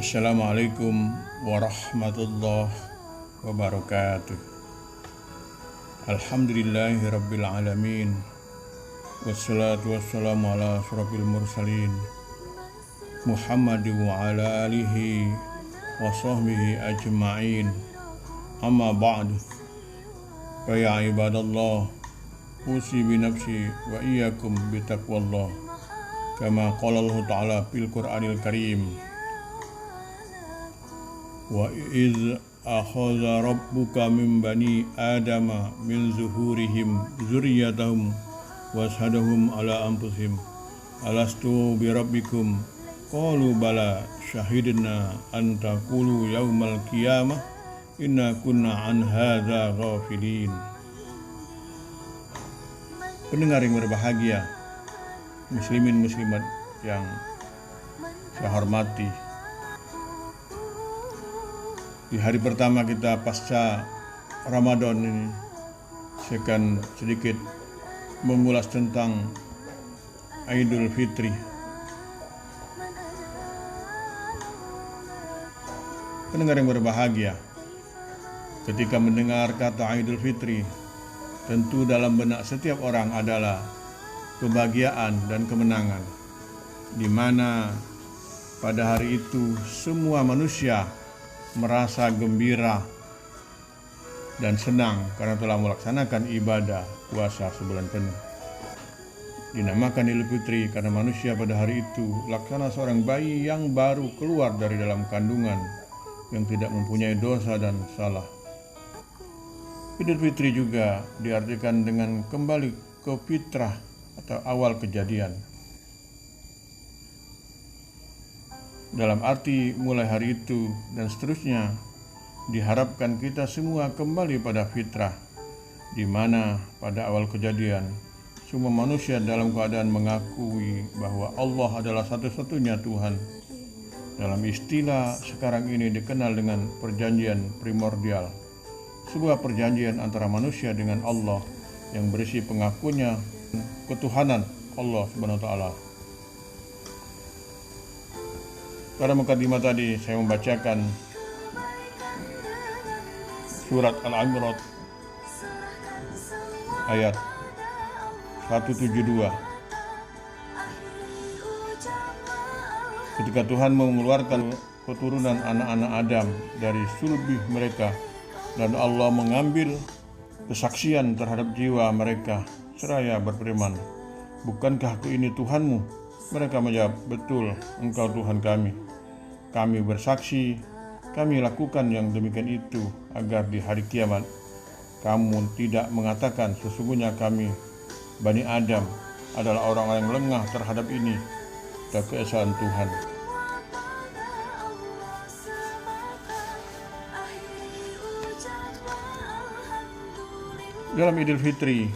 Assalamualaikum warahmatullahi wabarakatuh. Alhamdulillahirabbil alamin. Wassalatu wassalamu ala asyrafil mursalin Muhammadin wa ala alihi wa sahbihi ajma'in. Amma ba'du. Fa ya ibadallah, usi bi nafsi wa iyyakum bi taqwallah. Kama qala Allah Ta'ala fil Qur'anil Karim. Wa iz akhadha rabbuka min bani adama min zuhurihim dzurriyyatahum washhadahum ala anfusihim alastu bi rabbikum qalu bala syahidna an taqulu yaumal qiyamah inna kunna an hadza ghafilin. Pendengar yang berbahagia, muslimin muslimat yang saya hormati, di hari pertama kita pasca Ramadan ini, saya akan sedikit mengulas tentang Idul Fitri. Pendengar yang berbahagia, ketika mendengar kata Idul Fitri, tentu dalam benak setiap orang adalah kebahagiaan dan kemenangan, di mana pada hari itu semua manusia merasa gembira dan senang karena telah melaksanakan ibadah puasa sebulan penuh. Dinamakan Idul Fitri karena manusia pada hari itu laksana seorang bayi yang baru keluar dari dalam kandungan, yang tidak mempunyai dosa dan salah. Idul Fitri juga diartikan dengan kembali ke fitrah atau awal kejadian, dalam arti mulai hari itu dan seterusnya diharapkan kita semua kembali pada fitrah, di mana pada awal kejadian semua manusia dalam keadaan mengakui bahwa Allah adalah satu-satunya Tuhan. Dalam istilah sekarang ini dikenal dengan perjanjian primordial, sebuah perjanjian antara manusia dengan Allah yang berisi pengakuannya ketuhanan Allah Subhanahu wa taala. Pada mukadimah tadi saya membacakan surat Al-Imran ayat 172. Ketika Tuhan mengeluarkan keturunan anak-anak Adam dari sulbi mereka, dan Allah mengambil kesaksian terhadap jiwa mereka seraya berfirman, "Bukankah aku ini Tuhanmu?" Mereka menjawab, "Betul, Engkau Tuhan kami. Kami bersaksi, kami lakukan yang demikian itu agar di hari kiamat kamu tidak mengatakan sesungguhnya kami, Bani Adam, adalah orang-orang yang lengah terhadap ini dan keesaan Tuhan." Dalam Idul Fitri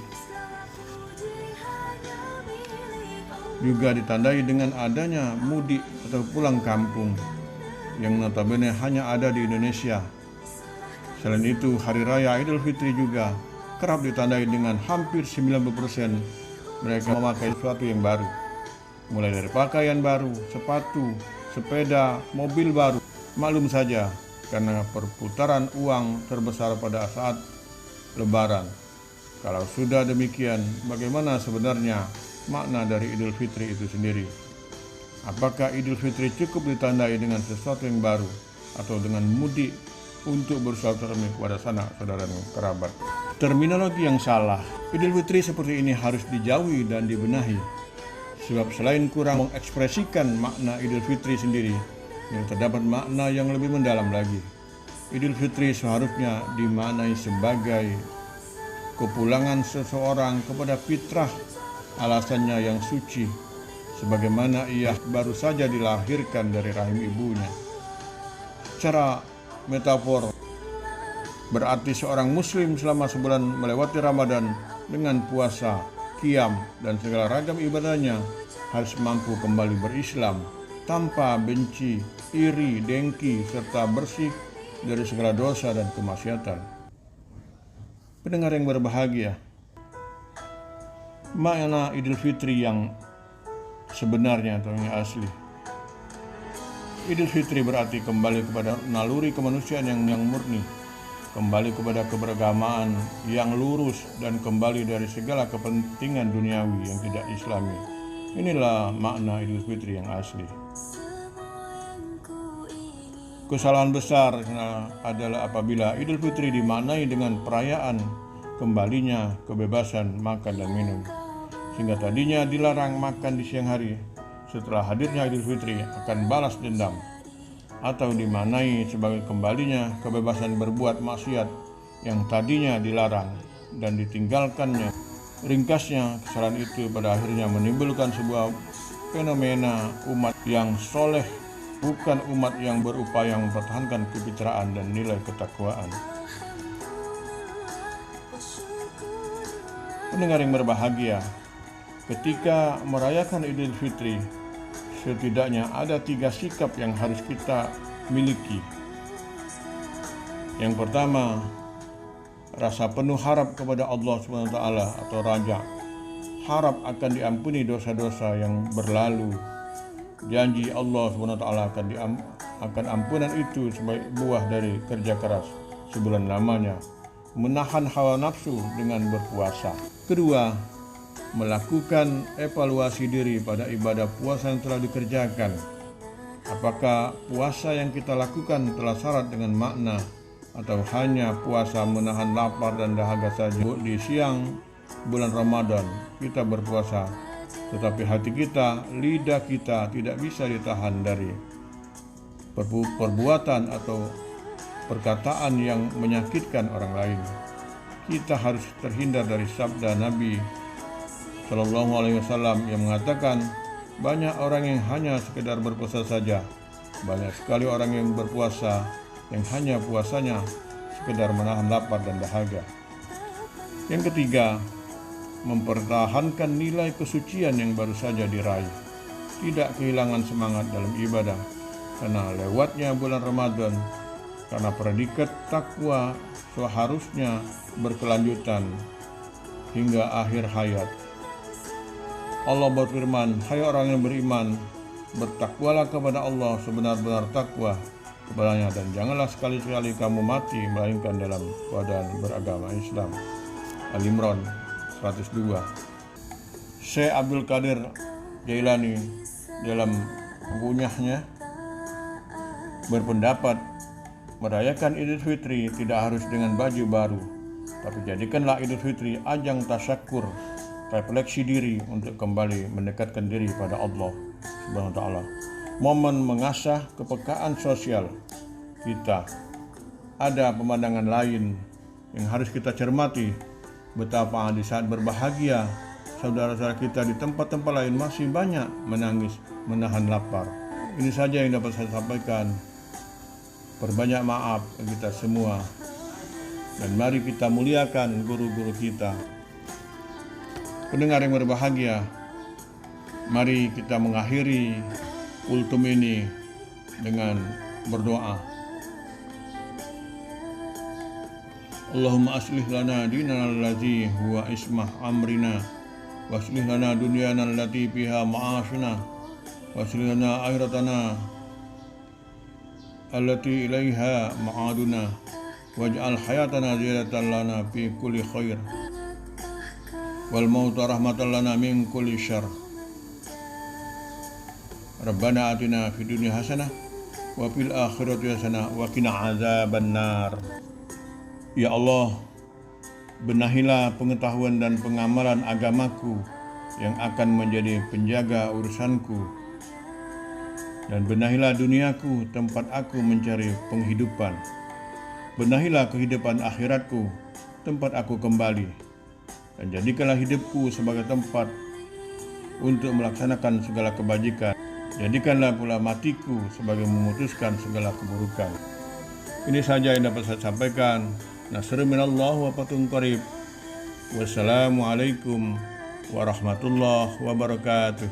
juga ditandai dengan adanya mudik atau pulang kampung, yang notabene hanya ada di Indonesia. Selain itu, Hari Raya Idul Fitri juga kerap ditandai dengan hampir 90% mereka memakai sesuatu yang baru, mulai dari pakaian baru, sepatu, sepeda, mobil baru. Maklum saja, karena perputaran uang terbesar pada saat Lebaran. Kalau sudah demikian, bagaimana sebenarnya makna dari Idul Fitri itu sendiri? Apakah Idul Fitri cukup ditandai dengan sesuatu yang baru atau dengan mudik untuk bersilaturahmi kepada sanak saudara dan kerabat? Terminologi yang salah. Idul Fitri seperti ini harus dijauhi dan dibenahi, sebab selain kurang mengekspresikan makna Idul Fitri sendiri, yang terdapat makna yang lebih mendalam lagi. Idul Fitri seharusnya dimaknai sebagai kepulangan seseorang kepada fitrah alasannya yang suci, sebagaimana ia baru saja dilahirkan dari rahim ibunya. Secara metafor, berarti seorang muslim selama sebulan melewati Ramadan dengan puasa, qiyam, dan segala ragam ibadahnya harus mampu kembali berislam tanpa benci, iri, dengki, serta bersih dari segala dosa dan kemaksiatan. Pendengar yang berbahagia, makna Idul Fitri yang sebenarnya atau yang asli Idul Fitri berarti kembali kepada naluri kemanusiaan yang murni, kembali kepada keberagamaan yang lurus, dan kembali dari segala kepentingan duniawi yang tidak islami. Inilah makna Idul Fitri yang asli. Kesalahan besar adalah apabila Idul Fitri dimaknai dengan perayaan kembalinya kebebasan makan dan minum, sehingga tadinya dilarang makan di siang hari, setelah hadirnya Idul Fitri akan balas dendam, atau dimaknai sebagai kembalinya kebebasan berbuat maksiat yang tadinya dilarang dan ditinggalkannya. Ringkasnya, kesalahan itu pada akhirnya menimbulkan sebuah fenomena umat yang soleh, bukan umat yang berupaya mempertahankan kefitraan dan nilai ketakwaan. Pendengar yang berbahagia, ketika merayakan Idul Fitri, setidaknya ada 3 sikap yang harus kita miliki. Yang pertama, rasa penuh harap kepada Allah SWT atau Raja. Harap akan diampuni dosa-dosa yang berlalu. Janji Allah SWT akan ampunan itu sebagai buah dari kerja keras sebulan lamanya. Menahan hawa nafsu dengan berpuasa. Kedua, melakukan evaluasi diri pada ibadah puasa yang telah dikerjakan. Apakah puasa yang kita lakukan telah syarat dengan makna, atau hanya puasa menahan lapar dan dahaga saja? Di siang bulan Ramadan kita berpuasa, tetapi hati kita, lidah kita tidak bisa ditahan dari perbuatan atau perkataan yang menyakitkan orang lain. Kita harus terhindar dari sabda Nabi Shallallahu Alaihi Wasallam yang mengatakan, banyak orang yang hanya sekedar berpuasa saja, banyak sekali orang yang berpuasa yang hanya puasanya sekedar menahan lapar dan dahaga. Yang ketiga, mempertahankan nilai kesucian yang baru saja diraih, tidak kehilangan semangat dalam ibadah karena lewatnya bulan Ramadan, karena predikat takwa seharusnya berkelanjutan hingga akhir hayat. Allah berfirman, hai orang yang beriman, bertakwalah kepada Allah sebenar-benar takwa kepadanya, dan janganlah sekali-kali kamu mati melainkan dalam keadaan beragama Islam. Al-Imran 102. Syekh Abdul Qadir Jailani dalam bukunya berpendapat, merayakan Idul Fitri tidak harus dengan baju baru, tapi jadikanlah Idul Fitri ajang tasyakur, refleksi diri untuk kembali mendekatkan diri pada Allah Subhanahu wa taala. Momen mengasah kepekaan sosial kita. Ada pemandangan lain yang harus kita cermati, betapa di saat berbahagia saudara-saudara kita di tempat-tempat lain masih banyak menangis, menahan lapar. Ini saja yang dapat saya sampaikan. Perbanyak maaf kita semua, dan mari kita muliakan guru-guru kita. Pendengar yang berbahagia, mari kita mengakhiri kultum ini dengan berdoa. Allahumma aslih lana dinana allazi huwa ismah amrina, wa aslih lana dunyana allati fiha ma'ashina, wa aslih lana akhiratana allati ilaiha ma'aduna, waj'al hayatana ziyadatan lana fi kulli khair, wal mauta rahmatan lana min kulli syarr. Rabbana atina fid dunya hasanah wa fil akhirati hasanah wa qina azabannar. Ya Allah, benahilah pengetahuan dan pengamalan agamaku yang akan menjadi penjaga urusanku, dan benahilah duniaku tempat aku mencari penghidupan. Benahilah kehidupan akhiratku tempat aku kembali, dan jadikanlah hidupku sebagai tempat untuk melaksanakan segala kebajikan. Jadikanlah pula matiku sebagai memutuskan segala keburukan. Ini saja yang dapat saya sampaikan. Nasrun minallah wa fathun qarib. Wassalamualaikum warahmatullahi wabarakatuh.